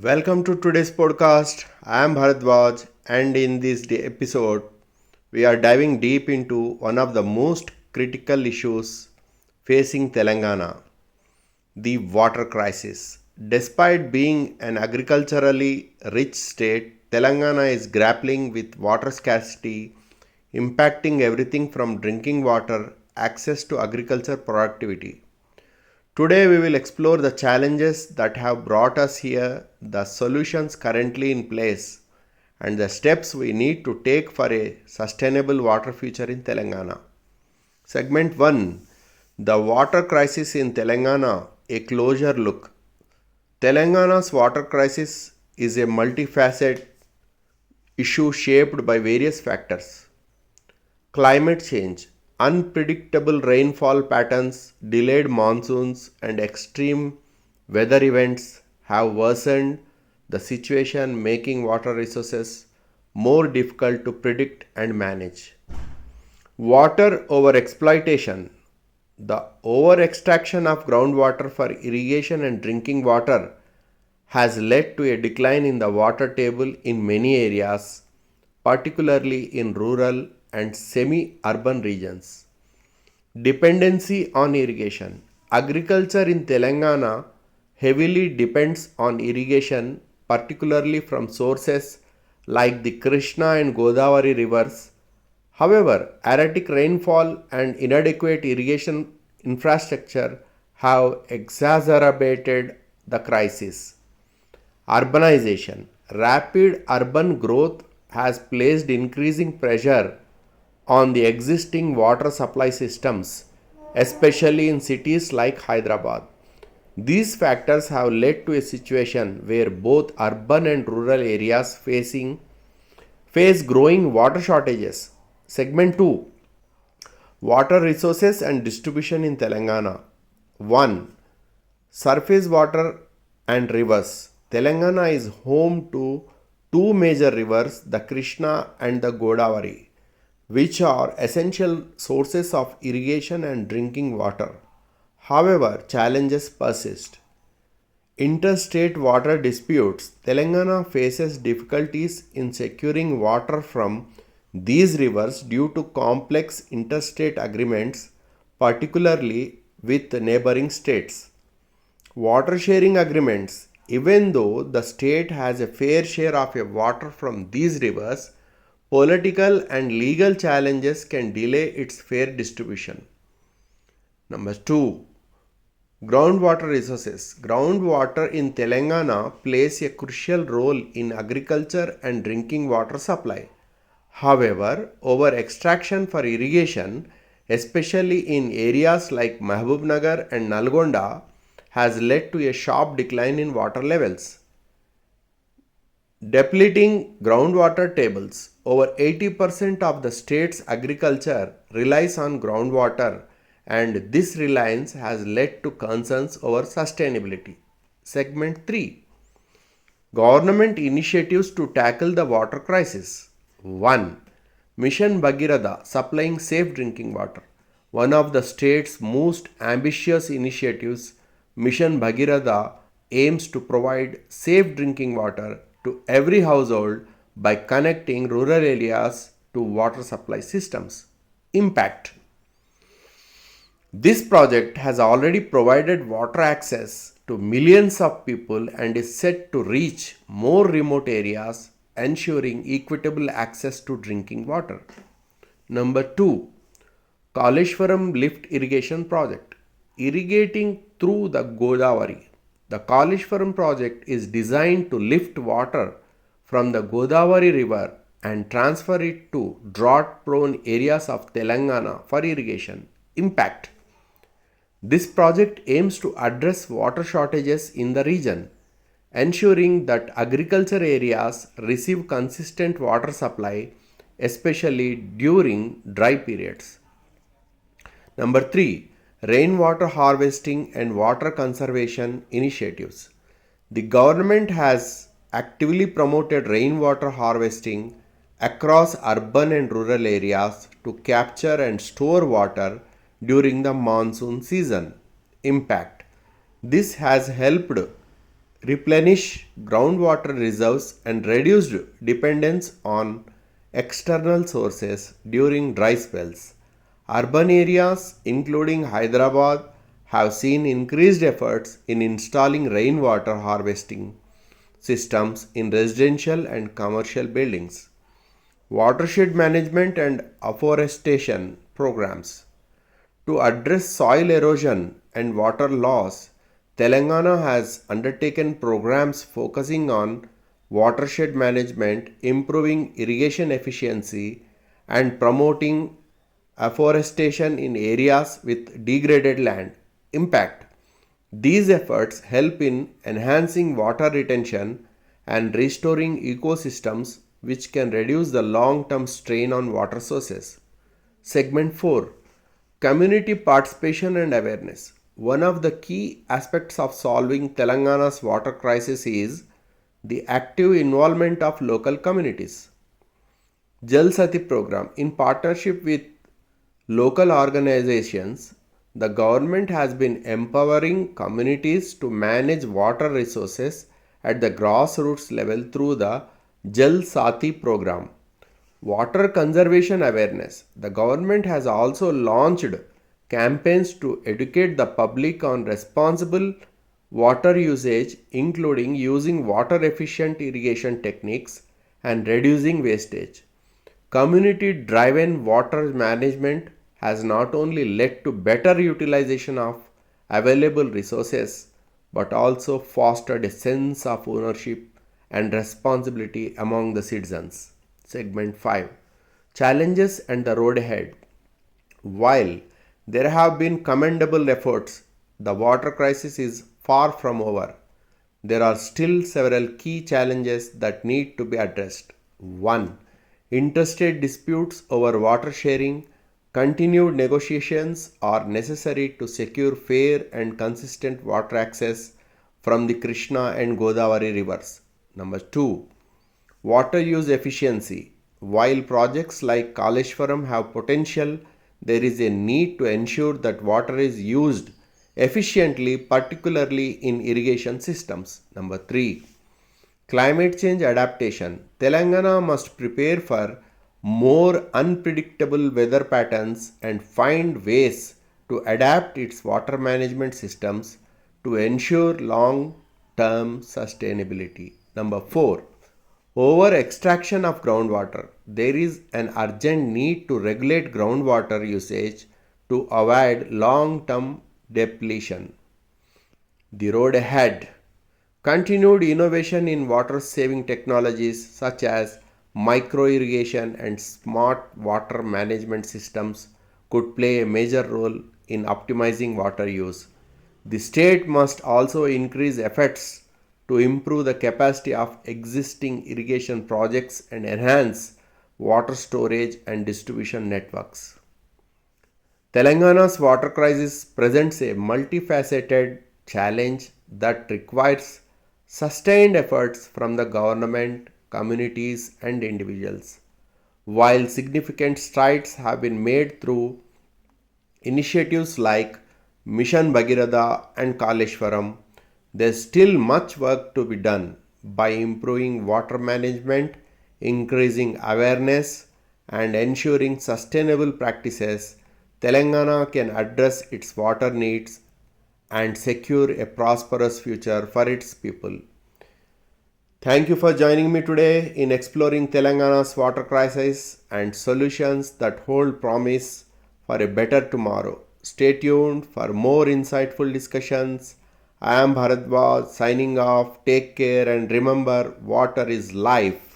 Welcome to today's podcast. I am Bharadwaj, and in this episode, we are diving deep into one of the most critical issues facing Telangana, the water crisis. Despite being an agriculturally rich state, Telangana is grappling with water scarcity, impacting everything from drinking water, access to agriculture productivity. Today, we will explore the challenges that have brought us here, the solutions currently in place, and the steps we need to take for a sustainable water future in Telangana. Segment 1: The Water Crisis in Telangana, a closer look. Telangana's water crisis is a multifaceted issue shaped by various factors. Climate change, unpredictable rainfall patterns, delayed monsoons, and extreme weather events have worsened the situation, making water resources more difficult to predict and manage. Water over exploitation. The over extraction of groundwater for irrigation and drinking water has led to a decline in the water table in many areas, particularly in rural and semi urban regions. Dependency on irrigation. Agriculture in Telangana heavily depends on irrigation, particularly from sources like the Krishna and Godavari rivers. However, erratic rainfall and inadequate irrigation infrastructure have exacerbated the crisis. Urbanization. Rapid urban growth has placed increasing pressure on the existing water supply systems, especially in cities like Hyderabad. These factors have led to a situation where both urban and rural areas face growing water shortages. Segment 2: Water resources and distribution in Telangana. 1. Surface water and rivers. Telangana is home to two major rivers, the Krishna and the Godavari, which are essential sources of irrigation and drinking water. However, challenges persist. Interstate water disputes. Telangana faces difficulties in securing water from these rivers due to complex interstate agreements, particularly with neighboring states. Water sharing agreements. Even though the state has a fair share of water from these rivers, political and legal challenges can delay its fair distribution. Number 2. Groundwater resources. Groundwater in Telangana plays a crucial role in agriculture and drinking water supply. However, over extraction for irrigation, especially in areas like Mahbubnagar and Nalgonda, has led to a sharp decline in water levels. Depleting groundwater tables. Over 80% of the state's agriculture relies on groundwater, and this reliance has led to concerns over sustainability. Segment 3: Government initiatives to tackle the water crisis. 1. Mission Bhagiratha, supplying safe drinking water. One of the state's most ambitious initiatives, Mission Bhagiratha, aims to provide safe drinking water to every household by connecting rural areas to water supply systems. Impact. This project has already provided water access to millions of people and is set to reach more remote areas, ensuring equitable access to drinking water. Number 2. Kaleshwaram Lift Irrigation Project. Irrigating through the Godavari. The Kaleshwaram project is designed to lift water from the Godavari river and transfer it to drought prone areas of Telangana for irrigation. Impact. This project aims to address water shortages in the region, ensuring that agriculture areas receive consistent water supply, especially during dry periods. Number 3. Rainwater harvesting and water conservation initiatives. The government has actively promoted rainwater harvesting across urban and rural areas to capture and store water during the monsoon season. Impact. This has helped replenish groundwater reserves, and reduced dependence on external sources during dry spells. Urban areas, including Hyderabad, have seen increased efforts in installing rainwater harvesting systems in residential and commercial buildings. Watershed management and afforestation programs. To address soil erosion and water loss, Telangana has undertaken programs focusing on watershed management, improving irrigation efficiency, and promoting afforestation in areas with degraded land. Impact. These efforts help in enhancing water retention and restoring ecosystems, which can reduce the long term strain on water sources. Segment 4. Community participation and awareness. One of the key aspects of solving Telangana's water crisis is the active involvement of local communities. Jal Sati program, in partnership with local organizations, the government has been empowering communities to manage water resources at the grassroots level through the Jal Sati program. Water conservation awareness. The government has also launched campaigns to educate the public on responsible water usage, including using water efficient irrigation techniques and reducing wastage. Community driven water management has not only led to better utilization of available resources but also fostered a sense of ownership and responsibility among the citizens. Segment 5. Challenges and the road ahead. While there have been commendable efforts, the water crisis is far from over. There are still several key challenges that need to be addressed. 1. Interstate disputes over water sharing. Continued negotiations are necessary to secure fair and consistent water access from the Krishna and Godavari rivers. Number 2. Water use efficiency. While projects like Kaleshwaram have potential, there is a need to ensure that water is used efficiently, particularly in irrigation systems. Number 3. Climate change adaptation. Telangana must prepare for more unpredictable weather patterns and find ways to adapt its water management systems to ensure long term sustainability. Number 4. Over extraction of groundwater. There is an urgent need to regulate groundwater usage to avoid long term depletion. The road ahead. Continued innovation in water saving technologies such as micro irrigation and smart water management systems could play a major role in optimizing water use. The state must also increase efforts to improve the capacity of existing irrigation projects and enhance water storage and distribution networks. Telangana's water crisis presents a multifaceted challenge that requires sustained efforts from the government, communities, and individuals. While significant strides have been made through initiatives like Mission Bhagiratha and Kaleshwaram, there's still much work to be done by improving water management, increasing awareness, and ensuring sustainable practices. Telangana can address its water needs and secure a prosperous future for its people. Thank you for joining me today in exploring Telangana's water crisis and solutions that hold promise for a better tomorrow. Stay tuned for more insightful discussions. I am Bharadwaj signing off. Take care and remember, water is life.